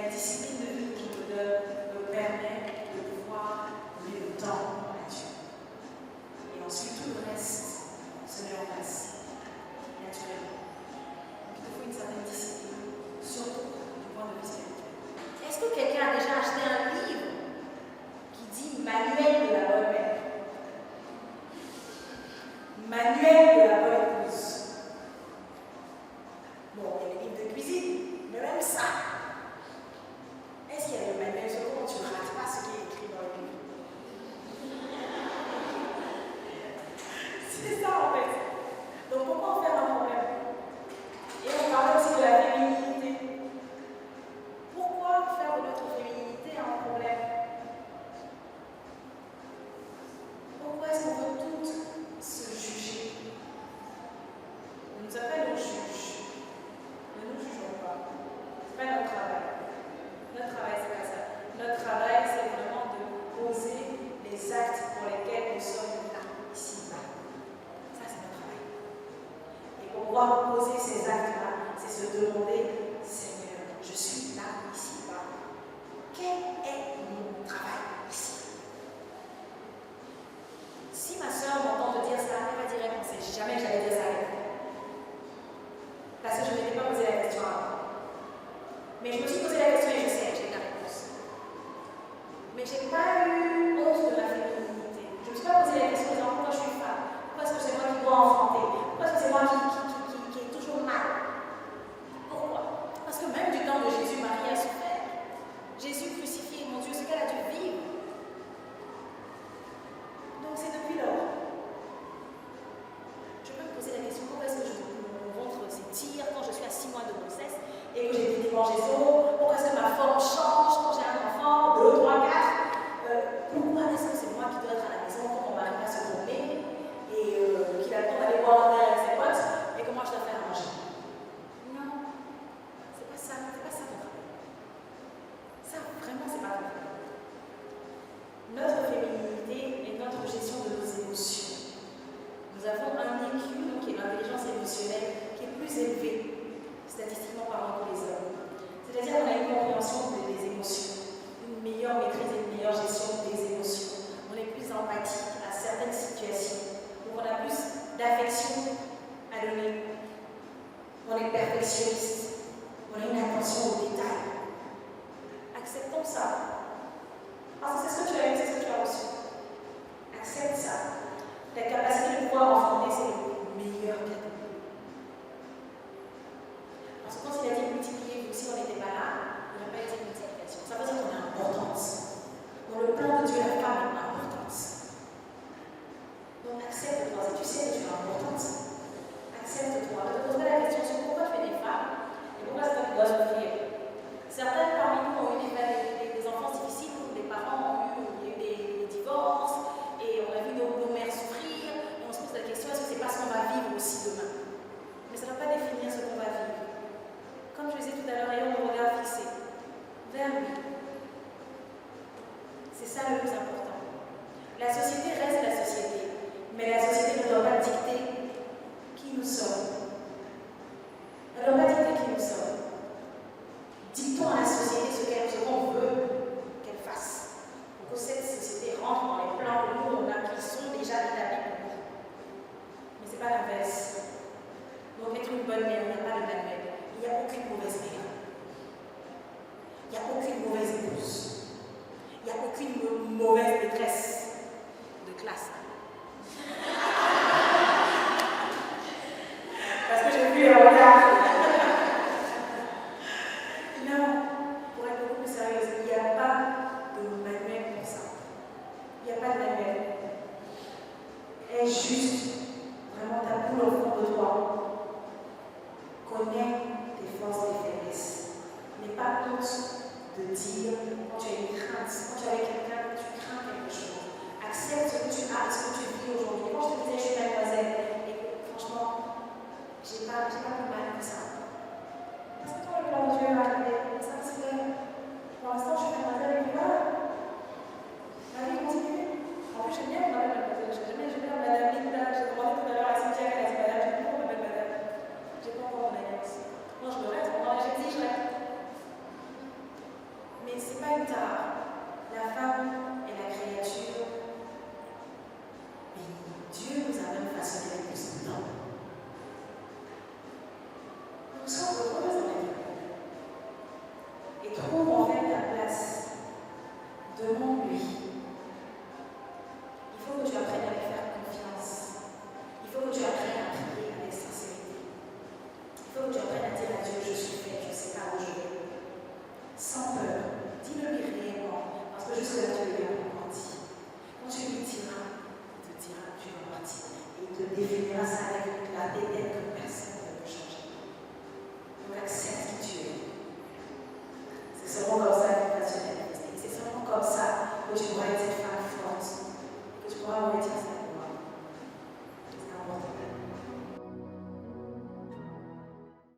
la discipline de vie que je me donne me permet de pouvoir donner le temps à Dieu. Et ensuite, tout le reste se met en place, naturellement. Donc, il te faut une certaine discipline, surtout du point de vue spirituel. Est-ce que quelqu'un a déjà acheté un livre qui dit Manuel de la bonne mère? Manuel de la bonne épouse. Bon, il y a les livres de cuisine, mais même ça. Est-ce qu'il y a le manuel sur comment tu ne rates pas ce qui est écrit dans le livre? C'est ça en fait. Donc pourquoi en faire un problème? Et on parle aussi de la féminité. Pourquoi faire de notre féminité un problème? Pourquoi est-ce qu'on veut toutes se juger? On nous appelle aux juges. Ne nous jugeons pas. Ce n'est pas notre travail. Notre travail, c'est pas ça. Notre travail, c'est vraiment de poser les actes pour lesquels nous sommes là, ici-bas. Ça, c'est notre travail. Et pour pouvoir poser ces actes-là, c'est se demander, Seigneur, je suis là, ici-bas. Quel est mon travail ici? Si ma soeur m'entend te dire ça, elle va direct penser, jamais j'allais dire ça à elle. Parce que je ne m'étais pas posé la question avant. Mais je me suis posé la question et je sais, j'ai la réponse. Mais je n'ai pas eu honte de ma féminité. Je ne me suis pas posé la question en disant pourquoi je suis femme, pourquoi est-ce que c'est moi qui dois enfanter, pourquoi est-ce que c'est moi qui est toujours mal. Pourquoi? Parce que même du temps de Jésus, Marie a souffert. Jésus crucifié, mon Dieu, ce qu'elle a dû vivre. Donc c'est depuis lors. Je peux me poser la question, pourquoi est-ce que mon ventre s'étire quand je suis à 6 mois de grossesse et que j'ai des démangeaisons? Pourquoi est-ce que ma forme change quand j'ai un enfant, 2, 3, 4? Pourquoi est-ce que c'est moi qui dois être à la maison quand mon mari va se tourner et qu'il a le temps d'aller boire un verre avec ses potes et que moi je dois faire à manger? Non, c'est pas ça ton travail. Ça, vraiment, c'est pas ton travail. Notre féminité et notre gestion de nos émotions. Nous avons un IQ, donc, qui est l'intelligence émotionnelle, qui est plus élevé, statistiquement parlant, que les hommes. C'est-à-dire qu'on a une compréhension des émotions, une meilleure maîtrise et une meilleure gestion des émotions. On est plus empathique à certaines situations. Donc on a plus d'affection à donner. On est perfectionniste. On a une attention aux détails. Acceptons ça. Parce que c'est ce que tu as eu, c'est ce que tu as reçu. Accepte ça. La capacité de pouvoir enfanter, c'est le meilleur cadeau. Parce que quand il a dit multiplier, si on n'était pas là, il n'a pas été multiplication. Ça veut dire qu'on a importance. Dans le plan de Dieu, la femme est importante. Donc accepte-toi. Si tu sais que tu es importante, accepte-toi. Ne te pose pas la question sur pourquoi tu es des femmes et pourquoi c'est toi qui dois souffrir. Certaines parmi nous ont eu des enfances difficiles où les parents ont eu des divorces et on a vu nos mères souffrir et on se pose la question, est-ce que c'est parce qu'on va vivre aussi demain? Mais ça ne va pas définir ce qu'on va vivre. Comme je le disais tout à l'heure, ayons le regard fixé vers lui. C'est ça le plus important. La société reste la société, mais la société ne doit pas dicter qui nous sommes. Elle ne doit pas dicter qui nous sommes. Dictons à la société ce qu'on veut qu'elle fasse. Pour que cette société rentre dans les plans que nous, on a, qui sont déjà établis pour nous. Mais ce n'est pas l'inverse. Donc être une bonne mère, il n'y a pas de manuel. Il n'y a aucune mauvaise mère. Il n'y a aucune mauvaise épouse. Il n'y a aucune mauvaise maîtresse de classe. Parce que j'ai vu un regard. Non, pour être beaucoup plus sérieuse, il n'y a pas de manuel pour ça. Il n'y a pas de manuel. Aie juste vraiment ta boule au fond de toi. Connais tes forces et tes faiblesses. N'aie pas honte de dire quand tu as une crainte, quand tu es avec quelqu'un, que tu crains quelque chose. Accepte ce que tu as, ce que tu vis aujourd'hui. Quand je te disais je suis mademoiselle, et franchement, j'ai pas plus mal que ça. Parce que quand le plan de Dieu va arriver, ça se fait. Pour l'instant, je suis mademoiselle et puis voilà. Ma vie continue. En plus, j'aime bien qu'on m'appelle mademoiselle. J'aime bien madame Linda. J'ai demandé tout à l'heure à Cynthia qu'elle a dit madame. J'ai dit pourquoi on m'appelle madame. J'ai pas encore mon alliance. Non, je me reste. Moi, j'ai dit je reste. Mais c'est pas une tare.